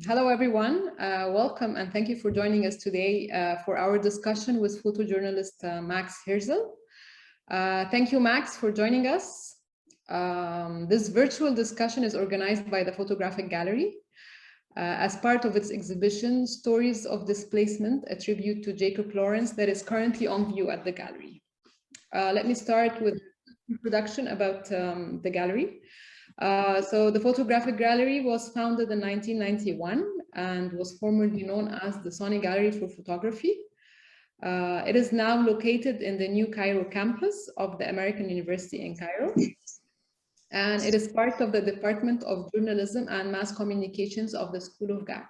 Hello, everyone. Welcome and thank you for joining us today for our discussion with photojournalist Max Hirzel. Thank you, Max, for joining us. This virtual discussion is organized by the Photographic Gallery as part of its exhibition, Stories of Displacement, a tribute to Jacob Lawrence that is currently on view at the gallery. Let me start with an introduction about the gallery. So the Photographic Gallery was founded in 1991 and was formerly known as the Sony Gallery for Photography. It is now located in the New Cairo campus of the American University in Cairo. And it is part of the Department of Journalism and Mass Communications of the School of GAP.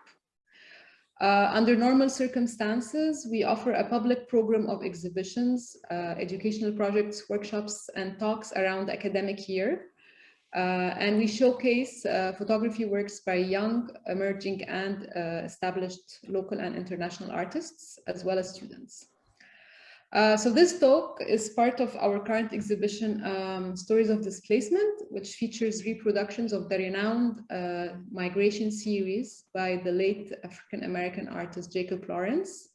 Under normal circumstances, we offer a public program of exhibitions, educational projects, workshops, and talks around the academic year. And we showcase photography works by young, emerging, and established local and international artists, as well as students. So this talk is part of our current exhibition, Stories of Displacement, which features reproductions of the renowned migration series by the late African-American artist Jacob Lawrence.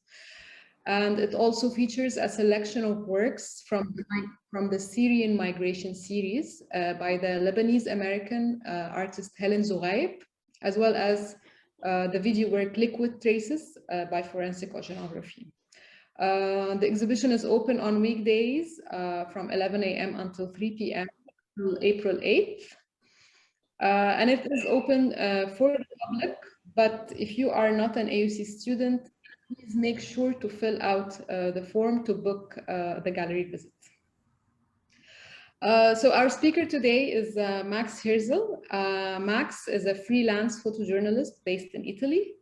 And it also features a selection of works from the Syrian migration series by the Lebanese-American artist Helen Zoughaib, as well as the video work Liquid Traces by Forensic Oceanography. The exhibition is open on weekdays from 11 a.m. until 3 p.m. until April 8th. And it is open for the public, but if you are not an AUC student, please make sure to fill out the form to book the gallery visit. So our speaker today is Max Hirzel. Max is a freelance photojournalist based in Italy.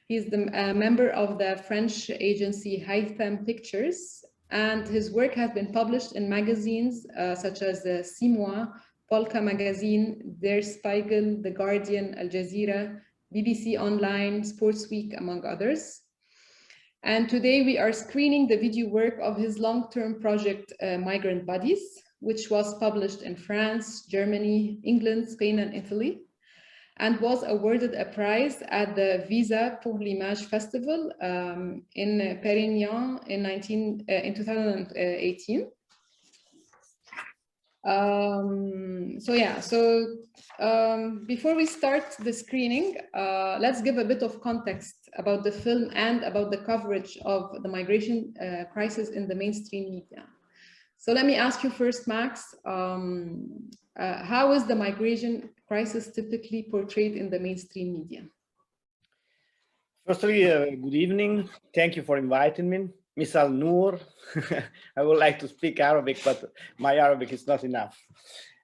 He's the member of the French agency Haytham Pictures, and his work has been published in magazines such as the Six Mois, Polka magazine, Der Spiegel, The Guardian, Al Jazeera, BBC Online, Sportweek, among others. And today we are screening the video work of his long-term project, Migrant Bodies, which was published in France, Germany, England, Spain, and Italy, and was awarded a prize at the Visa pour l'Image Festival in Perignon in 2018. Before we start the screening, let's give a bit of context about the film and about the coverage of the migration crisis in the mainstream media. So let me ask you first, Max, how is the migration crisis typically portrayed in the mainstream media? Firstly, good evening. Thank you for inviting me. Miss Al Noor, I would like to speak Arabic, but my Arabic is not enough.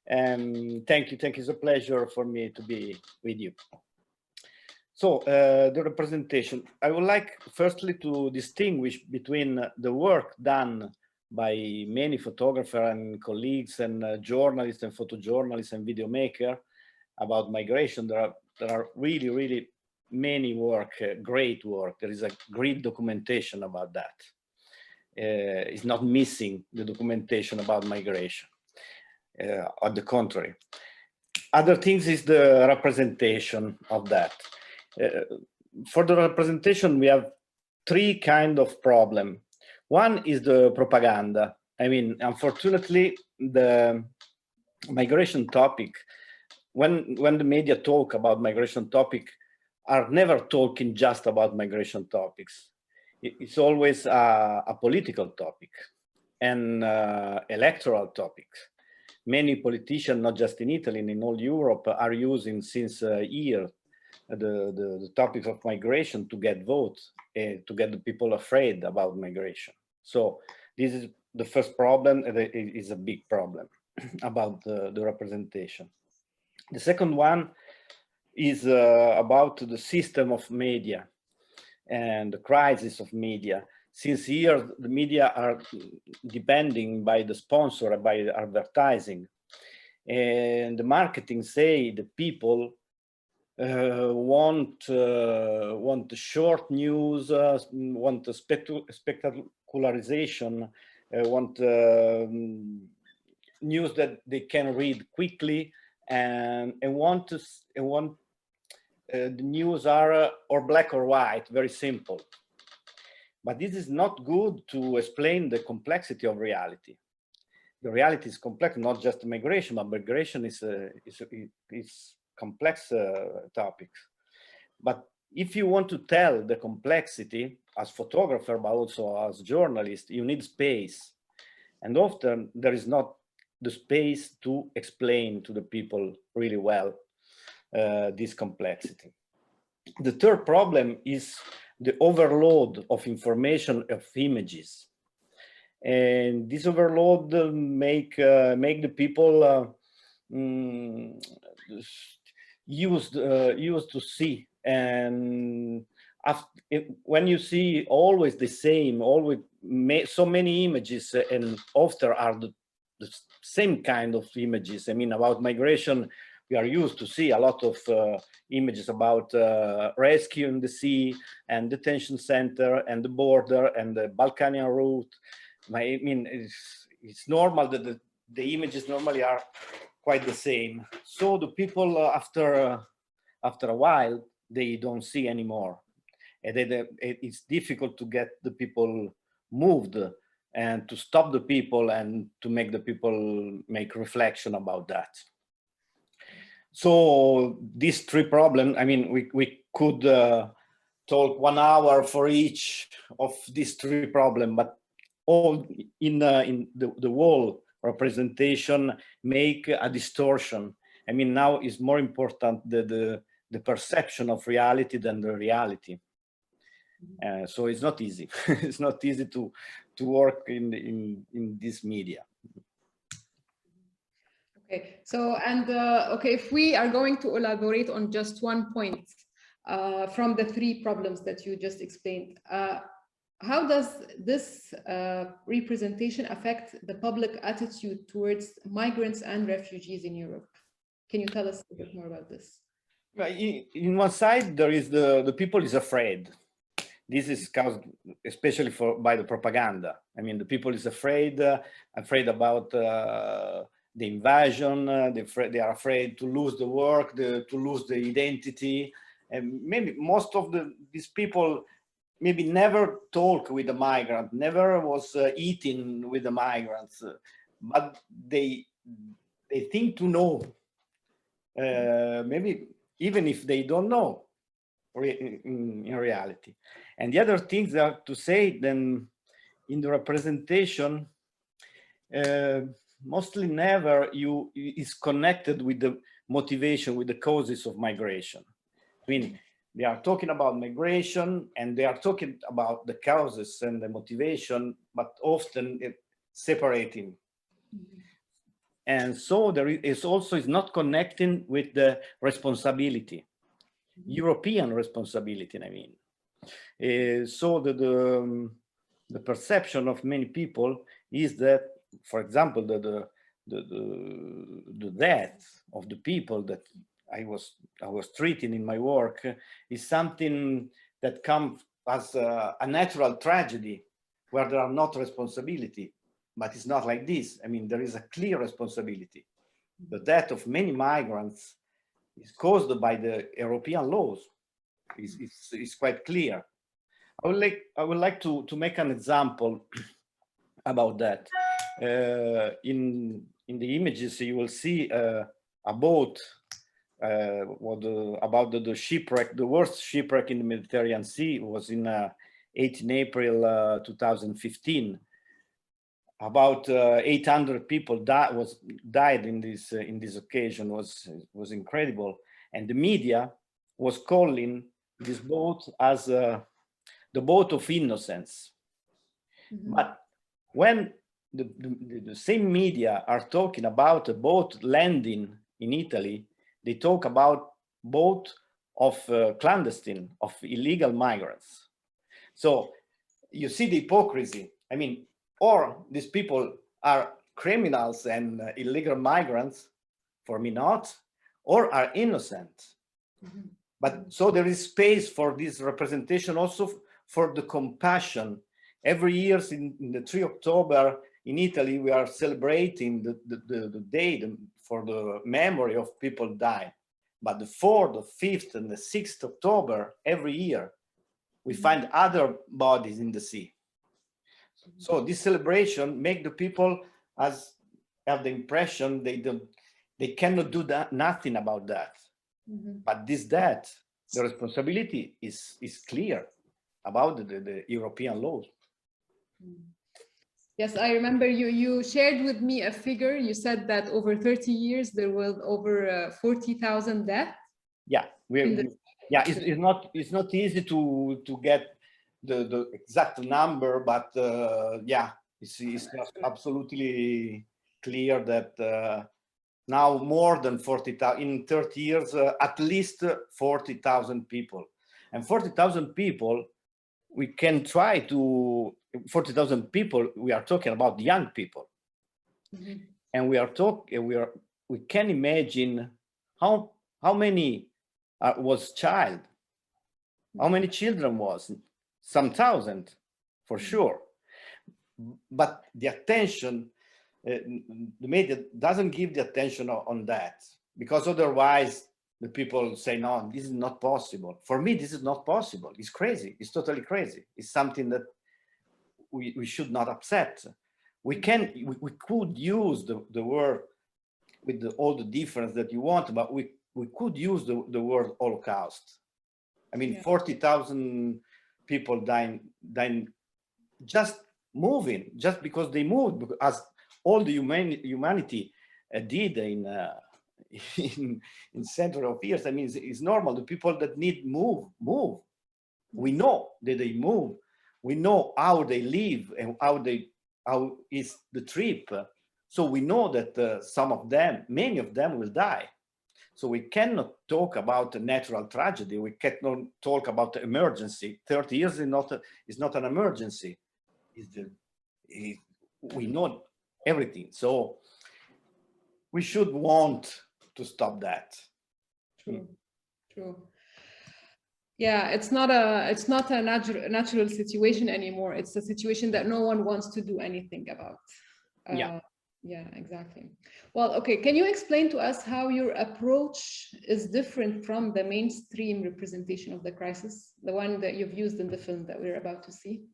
Thank you. It's a pleasure for me to be with you. So the representation, I would like firstly to distinguish between the work done by many photographers and colleagues and journalists and photojournalists and video makers about migration. There are really many work, great work. There is a great documentation about that. It's not missing the documentation about migration. On the contrary. Other things is the representation of that. For the representation, we have three kinds of problem. One is the propaganda. I mean, unfortunately, the migration topic, when the media talk about migration topic, are never talking just about migration topics. It's always a political topic and electoral topics. Many politicians, not just in Italy, in all Europe, are using since a year the topic of migration to get votes, to get the people afraid about migration. So this is the first problem, and it is a big problem about the representation. The second one is about the system of media and the crisis of media. Since years, the media are depending by the sponsor, by advertising. And the marketing say the people want short news, want spectacularization, want news that they can read quickly, and want the news are or black or white, very simple. But this is not good to explain the complexity of reality. The reality is complex, not just migration, but migration is complex topic. But if you want to tell the complexity as photographer, but also as journalist, you need space. And often there is not the space to explain to the people really well this complexity. The third problem is the overload of information, of images. And this overload make the people used to see. And when you see always the same, always so many images, and often are the same kind of images. I mean, about migration, we are used to see a lot of images about rescue in the sea and detention center and the border and the Balkanian route. I mean, it's normal that the images normally are quite the same. So the people after a while, they don't see anymore. And it's difficult to get the people moved and to stop the people and to make the people make reflection about that. So these three problems, I mean, we could talk 1 hour for each of these three problems, but all in the whole representation make a distortion. I mean, now is more important the perception of reality than the reality. So it's not easy. It's not easy to work in this media. Okay, so okay, if we are going to elaborate on just one point from the three problems that you just explained, how does this representation affect the public attitude towards migrants and refugees in Europe? Can you tell us a bit more about this? In one side, there is the people is afraid. This is caused especially by the propaganda. I mean, the people is afraid about the invasion. They are afraid to lose the work, to lose the identity. And maybe most of these people maybe never talk with the migrant, never was eating with the migrants, but they think to know. Maybe even if they don't know in reality. And the other things are to say then in the representation, mostly never is connected with the motivation, with the causes of migration. I mean, they are talking about migration and they are talking about the causes and the motivation, but often separating. And so there is also is not connecting with the responsibility, European responsibility, I mean. So the perception of many people is that, for example, the death of the people that I was treating in my work is something that comes as a natural tragedy where there are not responsibility, but it's not like this. I mean, there is a clear responsibility. The death of many migrants is caused by the European laws. It's quite clear. I would like to make an example about that. In the images, you will see a boat about the shipwreck. The worst shipwreck in the Mediterranean Sea was in 18 April 2015. About 800 people died in this occasion. Was incredible, and the media was calling this boat as the boat of innocence. Mm-hmm. But when the same media are talking about a boat landing in Italy, they talk about boat of clandestine, of illegal migrants. So you see the hypocrisy. I mean, or these people are criminals and illegal migrants, for me not, or are innocent. Mm-hmm. But so there is space for this representation also for the compassion. Every year in the 3 October in Italy, we are celebrating the day for the memory of people died. But the 4th, the 5th, and the 6th October every year, we find other bodies in the sea. So this celebration make the people as have the impression they cannot do nothing about that. But the responsibility is clear about the European laws. Yes, I remember you shared with me a figure. You said that over 30 years there were over 40,000 deaths. Yeah, it's not easy to get the exact number, but yeah, it's absolutely clear that now more than 40,000 in 30 years, at least 40,000 people, and 40,000 people. We can try to 40,000 people. We are talking about young people, and we can imagine how many was child, how many children was, some thousand for sure. But the attention, the media doesn't give the attention on that, because otherwise the people say, no, this is not possible. For me, this is not possible. It's crazy. It's totally crazy. It's something that we should not accept. We could use the word with all the difference that you want, but we could use the word Holocaust. I mean, 40,000 people dying just moving, just because they moved, as all the humanity did in century of years. I mean, it's normal. The people that need move. We know that they move. We know how they live and how is the trip. So we know that some of them, many of them, will die. So we cannot talk about a natural tragedy. We cannot talk about the emergency. 30 years is not an emergency. We know everything. So we should want to stop that. True. Yeah, it's not a natural situation anymore. It's a situation that no one wants to do anything about. Yeah, exactly. Well, okay. Can you explain to us how your approach is different from the mainstream representation of the crisis, the one that you've used in the film that we're about to see?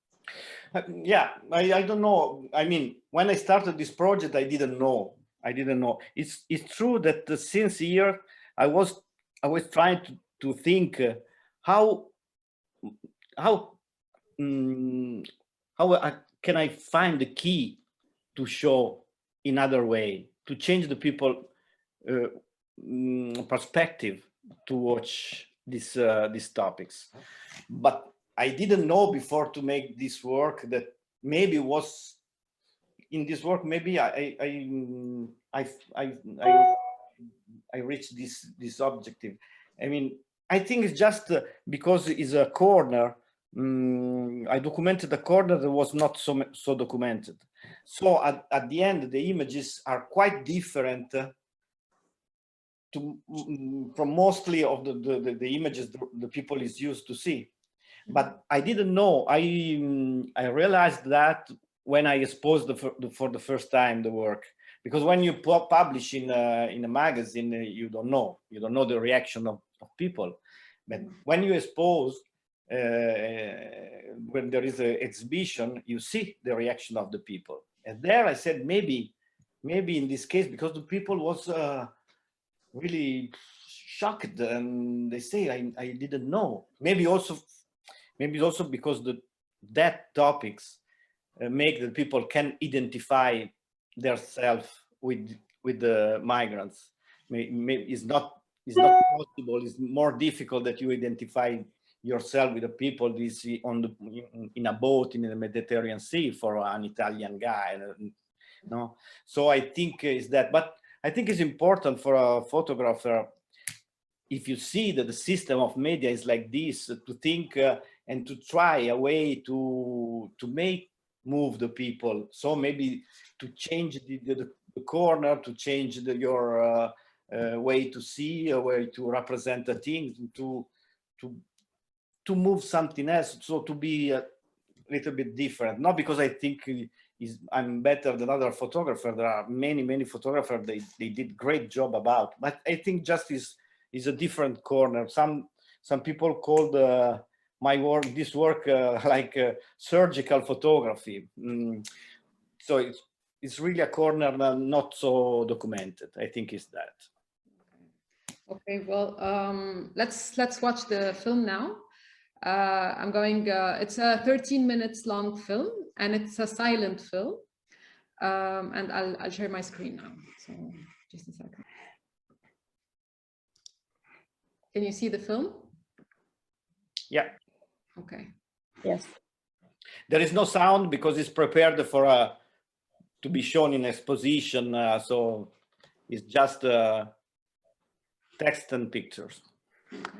Yeah, I don't know. I mean, when I started this project, I didn't know. It's true that since a year, I was trying to think how can I find the key to show in other way, to change the people perspective to watch these topics. But I didn't know before to make this work that maybe was in this work, maybe I reached this objective. I mean, I think it's just because it's a corner. I documented a corner that was not so documented. So at the end, the images are quite different from mostly of the images the people is used to see. But I didn't know. I realized that when I exposed for the first time the work, because when you publish in a magazine, you don't know the reaction of people. But when you expose, when there is an exhibition, you see the reaction of the people. And there I said, maybe in this case, because the people was really shocked, and they say, I didn't know. Maybe also because that topics make the people can identify themselves with the migrants. It's not possible. It's more difficult that you identify yourself with the people in a boat in the Mediterranean Sea for an Italian guy. No, so I think is that. But I think it's important for a photographer, if you see that the system of media is like this, to think and to try a way to move the people. So maybe to change the corner, to change your way to see, a way to represent the things, to move something else. So to be a little bit different, not because I think I'm better than other photographers. There are many photographers they did great job about, but I think just is is a different corner. Some people called this work like surgical photography. So it's really a corner not so documented. I think it's that. Okay, well, let's watch the film now. I'm going. It's a 13 minutes long film, and it's a silent film. And I'll share my screen now. So just a second. Can you see the film? Yeah. Okay. Yes. There is no sound because it's prepared for to be shown in exposition. So it's just text and pictures. Okay.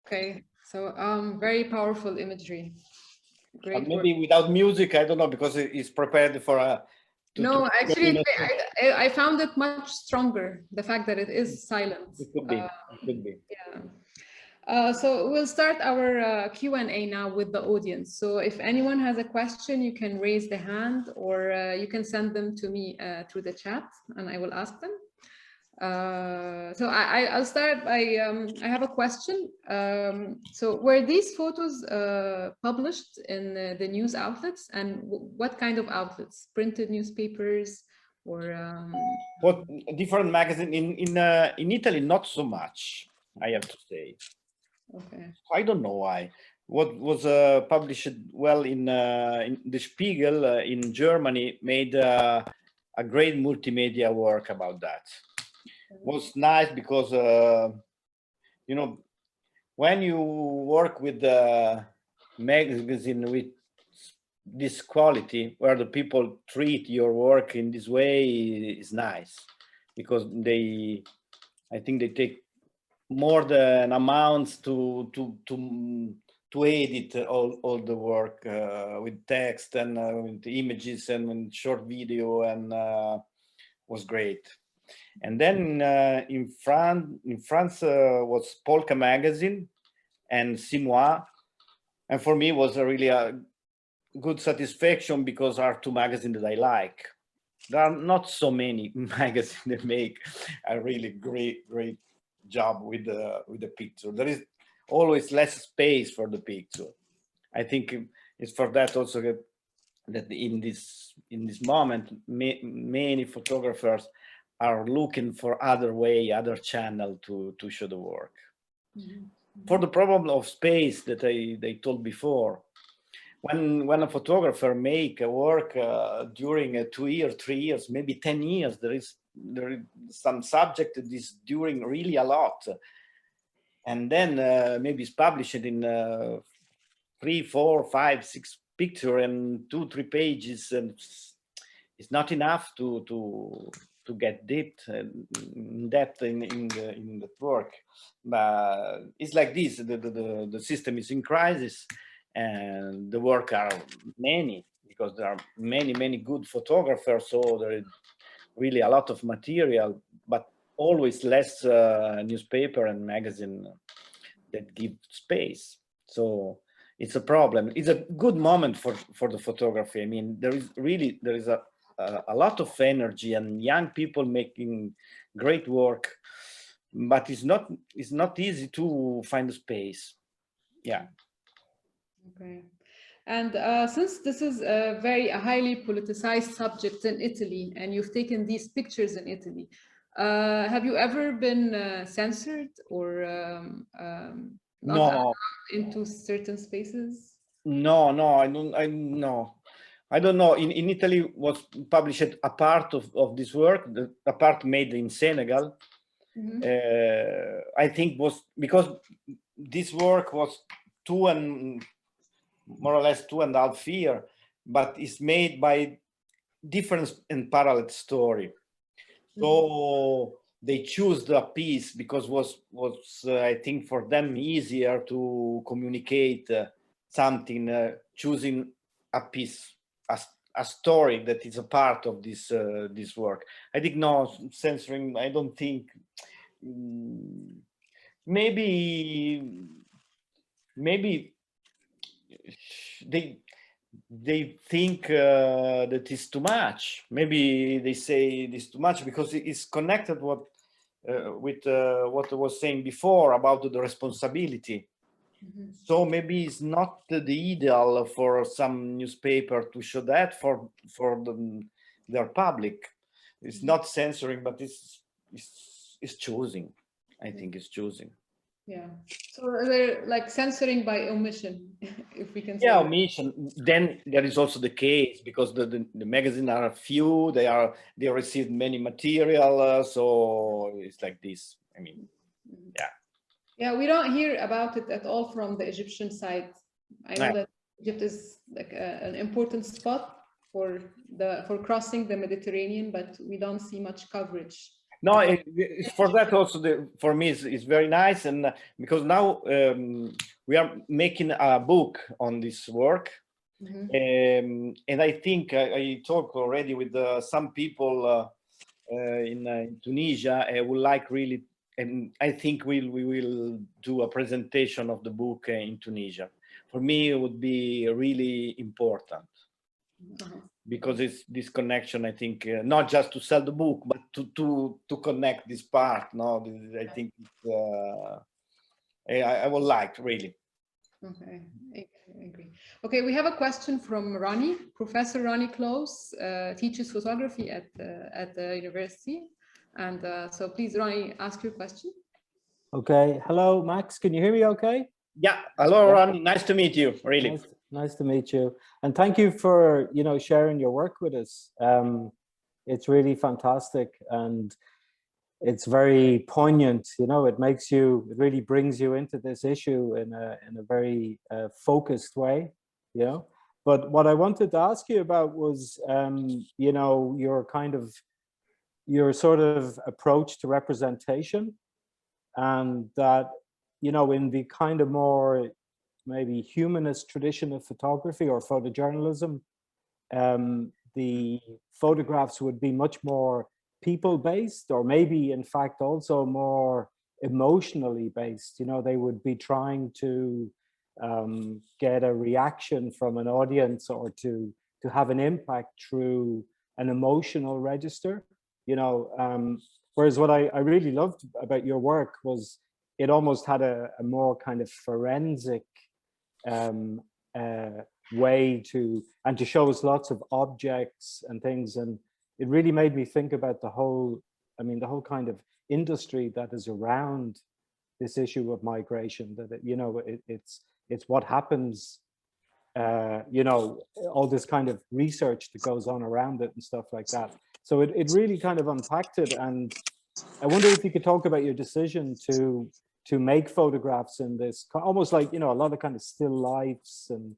Okay, so very powerful imagery. Great work. Maybe without music, I don't know, because it's prepared for a. No, actually, I found it much stronger. The fact that it is silent. It could be. It could be. Yeah. So we'll start our Q&A now with the audience. So if anyone has a question, you can raise the hand, or you can send them to me through the chat, and I will ask them. So I'll start by, I have a question. So were these photos published in the news outlets, and what kind of outlets? Printed newspapers or? What different magazine in Italy? Not so much, I have to say. Okay. I don't know why. What was published well in the Spiegel in Germany made a great multimedia work about that. Was nice because you know, when you work with the magazine with this quality, where the people treat your work in this way, is nice, because I think they take more than amounts to edit all the work with text and with images and short video, and was great. And then in France was Polka magazine and Six Mois, and for me was really a good satisfaction, because are two magazines that I like. There are not so many magazines that make a really great job with the picture. There is always less space for the picture. I think it's for that also that in this moment many photographers are looking for other channel to show the work. Mm-hmm. For the problem of space that I told before, when a photographer make a work during 2 years, 3 years, maybe 10 years, there is some subject that is during really a lot, and then maybe it's published in 3, 4, 5, 6 picture and 2, 3 pages, and it's not enough to get deep in depth in the work. But it's like this: the system is in crisis, and the work are many, because there are many good photographers. So there is really a lot of material, but always less newspaper and magazine that give space. So it's a problem. It's a good moment for the photography. I mean, there is a lot of energy and young people making great work, but it's not easy to find a space. Yeah. Okay. And since this is a highly politicized subject in Italy, and you've taken these pictures in Italy, have you ever been censored or not allowed into certain spaces? No, I don't know. In Italy was published a part of this work, a part made in Senegal. Mm-hmm. I think was because this work was more or less 2.5 years, but it's made by different and parallel story. So they choose the piece because was I think for them easier to communicate something, choosing a piece, a story that is a part of this this work. I think no censoring. I don't think. Maybe they think that is too much. Maybe they say this too much because it is connected with what I was saying before about the responsibility. Mm-hmm. So maybe it's not the ideal for some newspaper to show that for their public. It's not censoring, but it's choosing. I think it's choosing. Yeah. So they're like censoring by omission, if we can say. Yeah, omission. Then there is also the case because the magazine are few. They received many material, so it's like this. I mean, yeah. Yeah, we don't hear about it at all from the Egyptian side. I know that Egypt is like an important spot for crossing the Mediterranean, but we don't see much coverage. No, for that also, for me, it's very nice. And because now we are making a book on this work. And I think I talked already with some people in Tunisia. I would like really, and I think we will do a presentation of the book in Tunisia. For me, it would be really important because it's this connection. I think not just to sell the book, but to connect this part. No, I think I would like really. Okay, I agree. Okay, we have a question from Ronnie. Professor Ronnie Close teaches photography at the university. And so please, Ronnie, ask your question. Okay. Hello, Max. Can you hear me okay? Yeah. Hello, Ronnie. Nice to meet you, really. Nice to meet you. And thank you for, sharing your work with us. It's really fantastic. And it's very poignant, it really brings you into this issue in a very focused way, But what I wanted to ask you about was, your sort of approach to representation, and that, in the kind of more maybe humanist tradition of photography or photojournalism, the photographs would be much more people-based, or maybe in fact also more emotionally based. They would be trying to get a reaction from an audience, or to have an impact through an emotional register. Whereas what I really loved about your work was it almost had a more kind of forensic way to show us lots of objects and things, and it really made me think about the whole kind of industry that is around this issue of migration, that it's what happens, all this kind of research that goes on around it and stuff like that. So it really kind of unpacked it, and I wonder if you could talk about your decision to make photographs in this almost like, a lot of kind of still lifes and,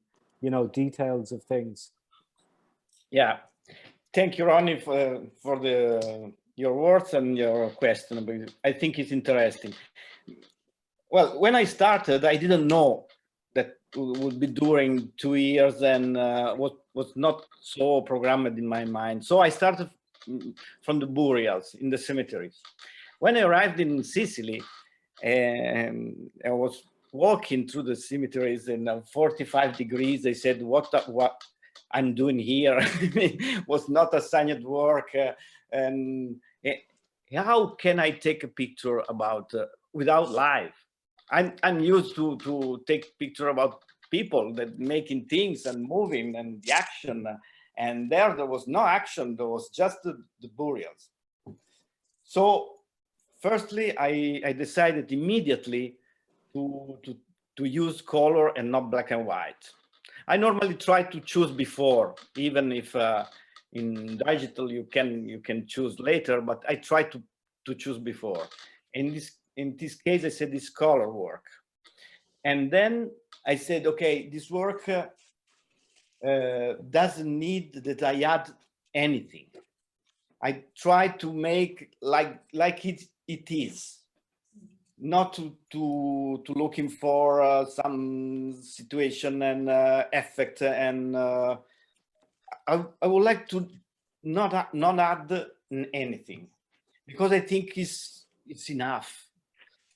details of things. Yeah. Thank you, Ronnie, for your words and your question. I think it's interesting. Well, when I started, I didn't know that it would be during 2 years, and was not so programmed in my mind. So I started from the burials in the cemeteries. When I arrived in Sicily, and I was walking through the cemeteries in 45 degrees, they said, what I'm doing here was not assigned work, and how can I take a picture about without life? I'm used to take picture about people that making things and moving and the action, and there was no action. There was just the burials. So firstly, I decided immediately to use color and not black and white. I normally try to choose before, even if in digital you can choose later, but I try to choose before. In this case, I said this color work, and then I said, okay, this work doesn't need that I add anything. I try to make like it is, not to looking for some situation and effect, and I would like to not add anything, because I think it's enough.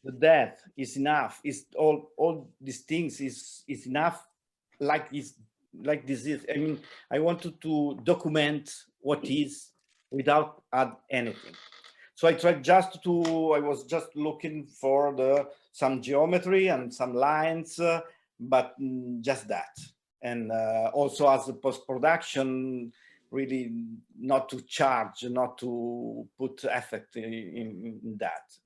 The death is enough. Is all these things is enough. Like this is. I mean, I wanted to document what is without add anything. So I tried I was just looking for some geometry and some lines, but just that. And also as a post-production, really not to charge, not to put effect in that.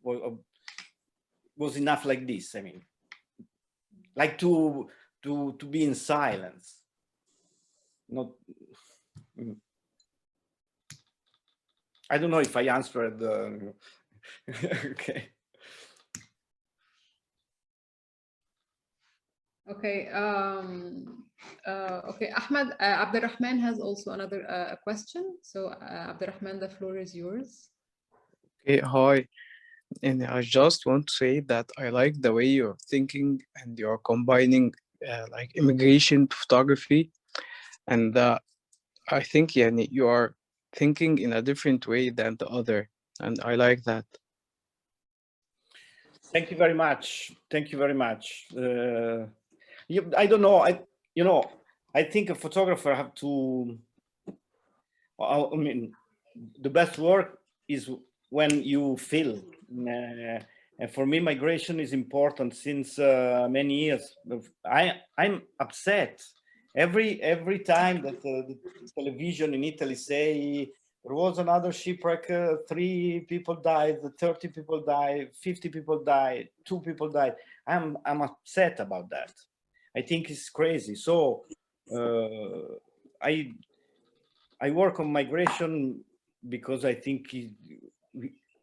Was enough like this. I mean, like to be in silence. Not. I don't know if I answered. Okay. Okay. Okay. Ahmed Abdurrahman has also another question. So Abdurrahman, the floor is yours. Okay, hi. And I just want to say that I like the way you're thinking and you're combining like immigration to photography. And I think yani, you are thinking in a different way than the other. And I like that. Thank you very much. Thank you very much. I don't know. I think a photographer have to. I mean, the best work is when you feel. And for me, migration is important since many years. I'm upset every time that the television in Italy say there was another shipwreck, 3 people died, 30 people died, 50 people died, 2 people died. I'm upset about that. I think it's crazy. So I work on migration because I think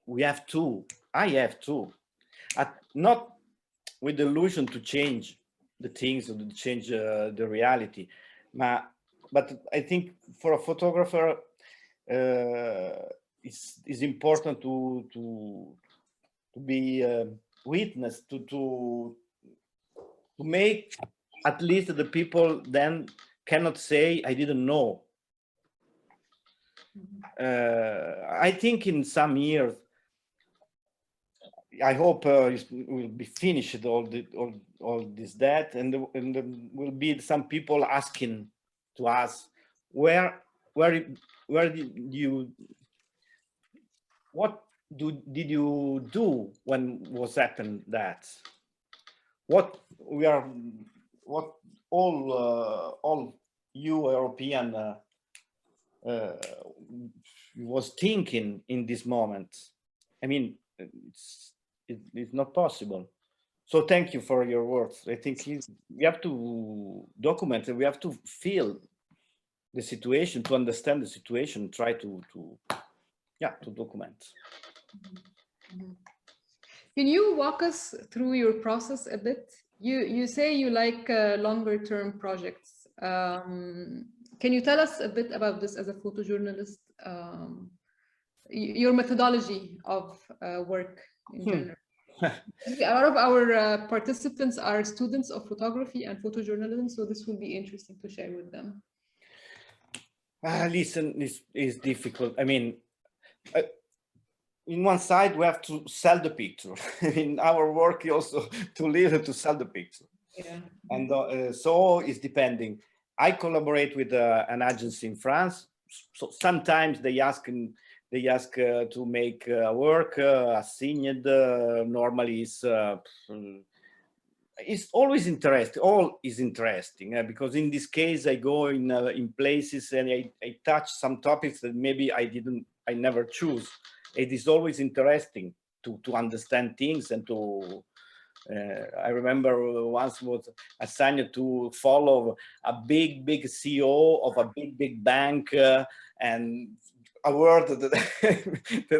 we have to. I have to, not with the illusion to change the things or to change the reality, but I think for a photographer, it's important to be witness to make at least the people then cannot say I didn't know. I think in some years, I hope it will be finished all this that, and there will be some people asking to us where did you, what did you do when was happened that, what all you European was thinking in this moment. I mean, it's not possible. So thank you for your words. I think we have to document and we have to feel the situation, to understand the situation, try to document. Can you walk us through your process a bit? You say you like longer term projects. Can you tell us a bit about this as a photojournalist? Your methodology of work in general. A lot of our participants are students of photography and photojournalism, so this will be interesting to share with them. Listen, it's difficult. I mean, in one side, we have to sell the picture. In our work, also to live to sell the picture. Yeah. And so it's depending. I collaborate with an agency in France. So sometimes they ask to make work assigned. Normally it's always interesting. All is interesting because in this case I go in places and I touch some topics that maybe I never choose. It is always interesting to understand things and to. I remember once was assigned to follow a big CEO of a big bank and a word that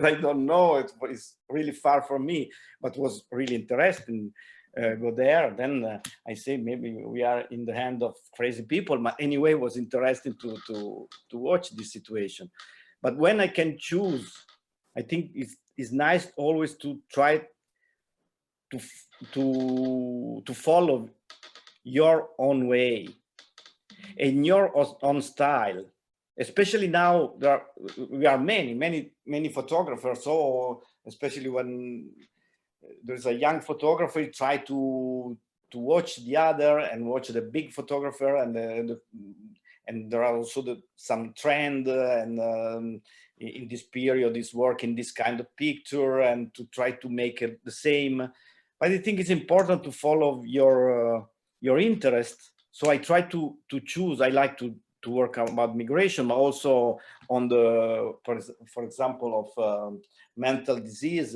I don't know. It is really far from me, but was really interesting. Go there, then I say maybe we are in the hand of crazy people. But anyway, it was interesting to watch this situation. But when I can choose, I think it's nice always to try to follow your own way in your own style. Especially now, we are many photographers. So especially when there's a young photographer, try to watch the other and watch the big photographer, and there are also some trend and in this period is working this kind of picture and to try to make it the same. But I think it's important to follow your interest. So I try to choose. I like to work about migration, but also on the, for example, of mental disease,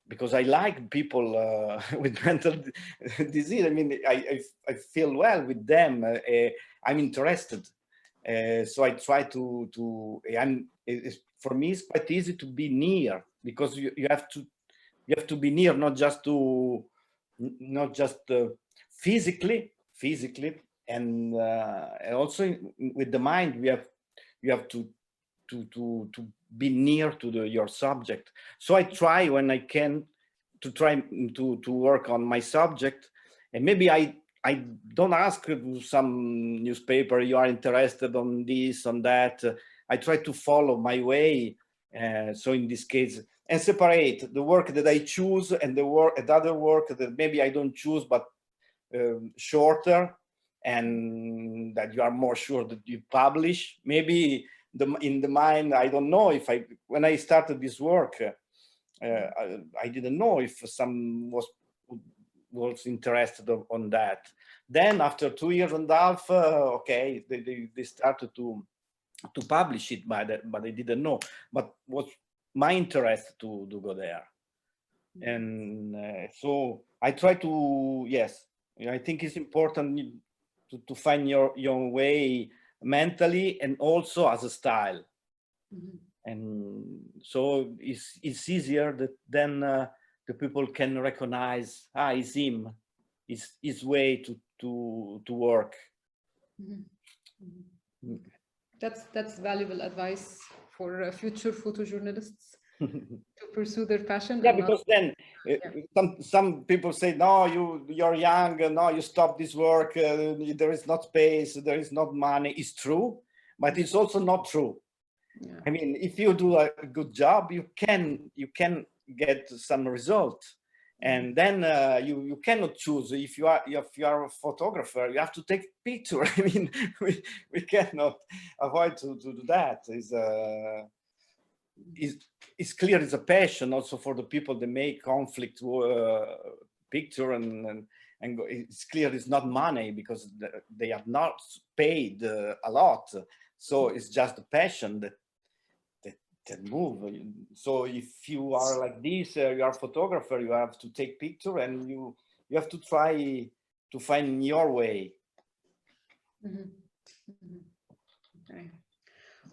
because I like people with mental disease. I mean, I feel well with them. I'm interested. So I try to for me, it's quite easy to be near because you have to be near, not just physically, and also with the mind. You have to to be near to your subject. So I try when I can to work on my subject, and maybe I don't ask some newspaper, you are interested on this, on that. I try to follow my way. So in this case, and separate the work that I choose and the other work that maybe I don't choose, but shorter, and that you are more sure that you publish. Maybe in the mind, I don't know if when I started this work, I didn't know if some was interested on that. Then after 2 years and a half, okay, they started to publish it, but I didn't know. But was my interest to go there, and so I try to, yes, I think it's important to find your way mentally and also as a style. And so it's easier that then the people can recognize, it's him, it's his way to work. That's valuable advice for future photojournalists to pursue their passion. Yeah, because then some people say, no, you're young, no, you stop this work, there is not space, there is not money. It's true, but it's also not true. Yeah. I mean, if you do a good job, you can get some result, and then you cannot choose. If you are a photographer, you have to take picture. I mean, we cannot avoid to do that. It's clear it's a passion also for the people that make conflict picture, and it's clear it's not money because they have not paid a lot. So it's just a passion that move. So if you are like this, you are a photographer, you have to take picture, and you have to try to find your way.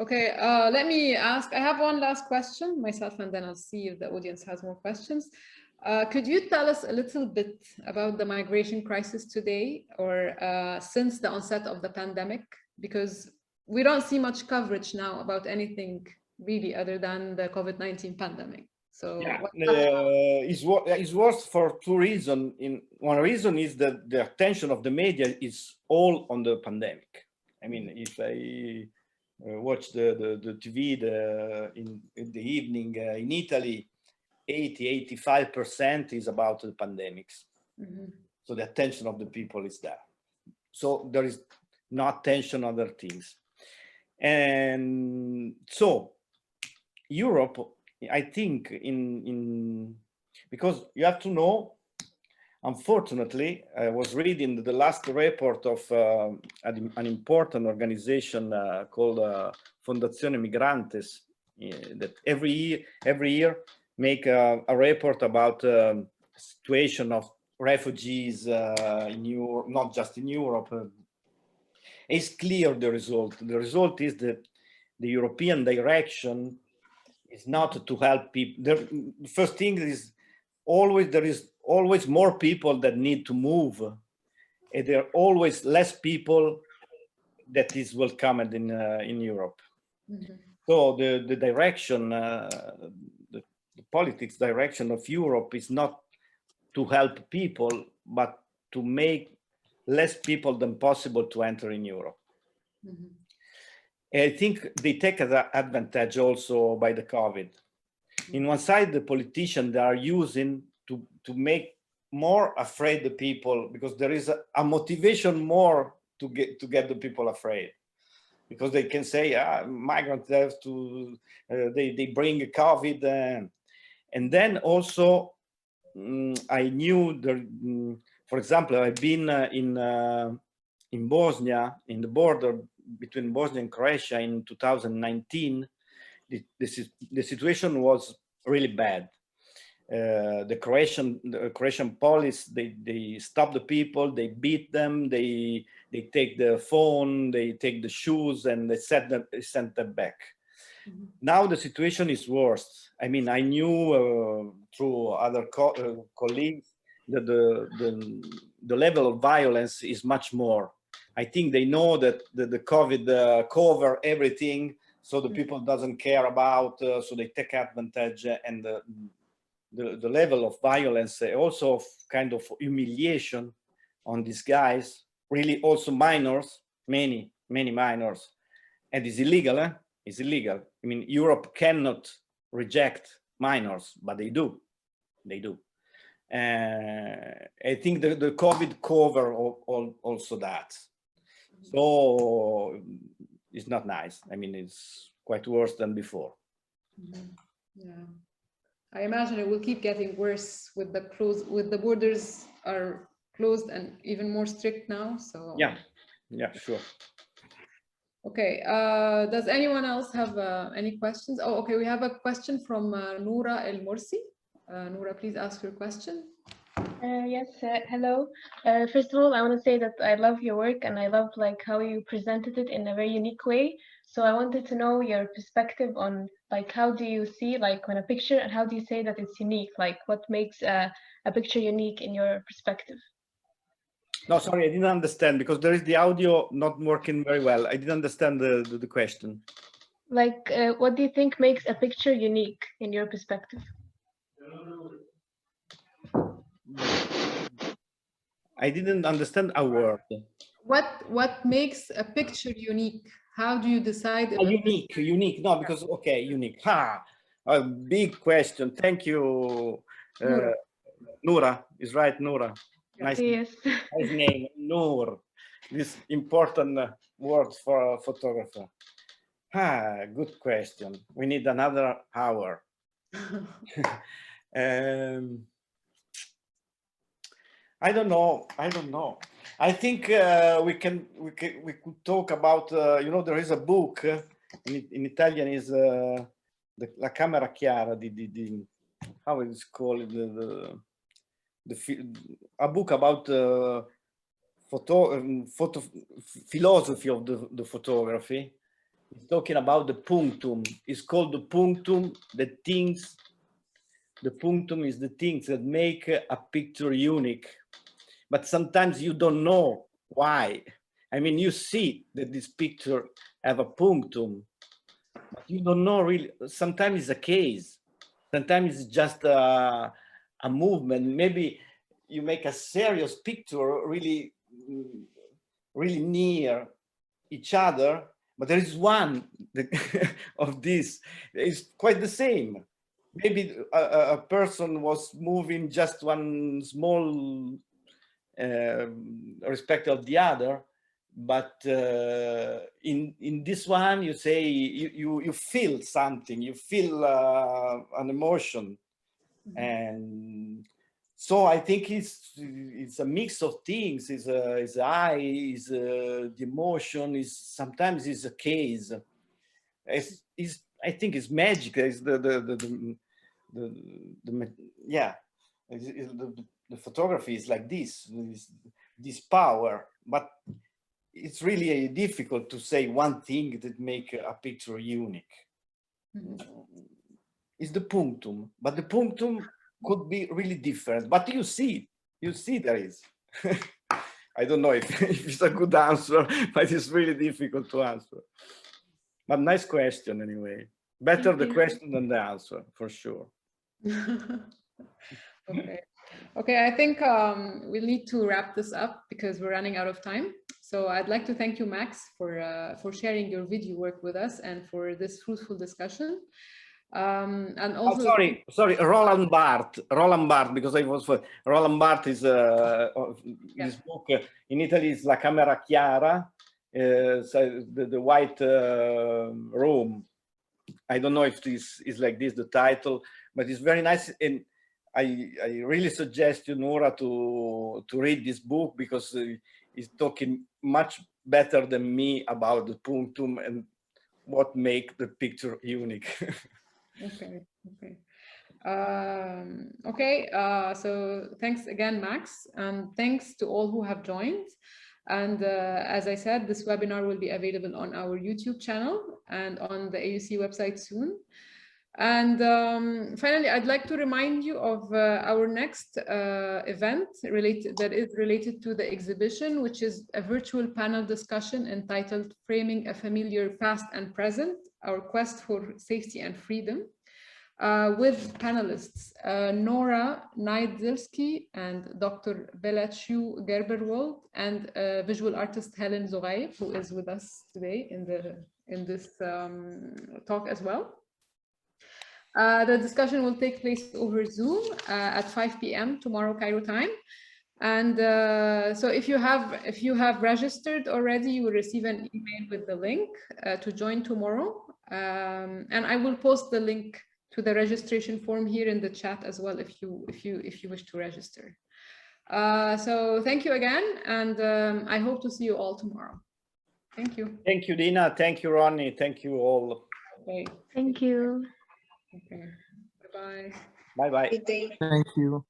Okay, let me ask, I have one last question myself, and then I'll see if the audience has more questions. Could you tell us a little bit about the migration crisis today, or since the onset of the pandemic? Because we don't see much coverage now about anything really other than the COVID-19 pandemic. So yeah, it's worse for two reasons. One reason is that the attention of the media is all on the pandemic. I mean, if I watch the TV in the evening in Italy, 85% is about the pandemics. So the attention of the people is there. So there is no attention on other things. And so Europe, I think, because you have to know, unfortunately, I was reading the last report of an important organization called Fondazione Migrants, that every year make a report about the situation of refugees in Europe, not just in Europe. It's clear the result. The result is that the European direction is not to help people. The first thing is there is always more people that need to move, and there are always less people that is welcomed in Europe. So the direction, the politics direction of Europe is not to help people, but to make less people than possible to enter in Europe. I think they take advantage also by the COVID. In one side, the politicians, they are using to make more afraid the people, because there is a motivation more to get the people afraid, because they can say, migrants have to, they bring COVID, and then also I knew for example, I've been in Bosnia, in the border between Bosnia and Croatia in 2019. The situation was really bad. The Croatian police, they stop the people, they beat them, they take the phone, they take the shoes, and they send them back. Now the situation is worse. I mean, I knew through other colleagues that the level of violence is much more. I think they know that the COVID cover everything, So the people doesn't care about, so they take advantage, and the level of violence, also of kind of humiliation on these guys, really also minors, many minors, and it's illegal, it's illegal. I mean, Europe cannot reject minors, but they do. I think the COVID cover also that. So it's not nice. I mean, it's quite worse than before. Yeah, I imagine it will keep getting worse with the borders are closed and even more strict now. So yeah, sure. Okay, does anyone else have any questions? Oh, okay, we have a question from Noura El Morsi. Noura, please ask your question. Yes, hello. First of all, I want to say that I love your work and I love like how you presented it in a very unique way. So I wanted to know your perspective on like how do you see like when a picture, and how do you say that it's unique? Like what makes a picture unique in your perspective? No, sorry, I didn't understand because there is the audio not working very well. I didn't understand the question. Like what do you think makes a picture unique in your perspective? I didn't understand a word. What makes a picture unique? How do you decide? Unique. No, because okay, unique. A big question. Thank you, Noura. Is right, Noura. Nice, Yes. nice name, Noor. This important word for a photographer. Good question. We need another hour. I don't know. I think we could talk about. You know, there is a book in Italian is La Camera Chiara. How it's called a book about philosophy of the photography. It's talking about the punctum. It's called the punctum. The punctum is the things that make a picture unique. But sometimes you don't know why. I mean, you see that this picture have a punctum, but you don't know really. Sometimes it's a case. Sometimes it's just a movement. Maybe you make a serious picture really near each other, but there is one of this. It's quite the same. Maybe a person was moving just one small respect of the other, but in this one you say you feel something, you feel an emotion, and so I think it's a mix of things. Is eye, is the emotion, is sometimes is a case. Is I think it's magic. It's the photography is like this power, but it's really difficult to say one thing that make a picture unique. It's the punctum, but the punctum could be really different. But you see there is. I don't know if it's a good answer, but it's really difficult to answer. But nice question anyway. Better the question than the answer, for sure. Okay, I think we'll need to wrap this up because we're running out of time. So I'd like to thank you, Max, for sharing your video work with us and for this fruitful discussion. And also, sorry, Roland Barthes, because I was for Roland Barthes is this book in Italy is La Camera Chiara, so the white room. I don't know if this is like this the title, but it's very nice, and I really suggest you, Noura, to read this book because it's talking much better than me about the punctum and what make the picture unique. So thanks again, Max, and thanks to all who have joined. And as I said, this webinar will be available on our YouTube channel and on the AUC website soon. And finally, I'd like to remind you of our next event that is related to the exhibition, which is a virtual panel discussion entitled Framing a Familiar Past and Present, our quest for safety and freedom, with panelists Nora Naidzilski and Dr. Belachu Gerberwold, and visual artist Helen Zogaib, who is with us today in this talk as well. The discussion will take place over Zoom at 5 p.m. tomorrow Cairo time. And so if you have registered already, you will receive an email with the link to join tomorrow. And I will post the link to the registration form here in the chat as well if you wish to register. So thank you again, and I hope to see you all tomorrow. Thank you. Thank you, Dina. Thank you, Ronnie. Thank you all. Okay. Thank you. Okay. Bye-bye. Bye-bye. Thank you.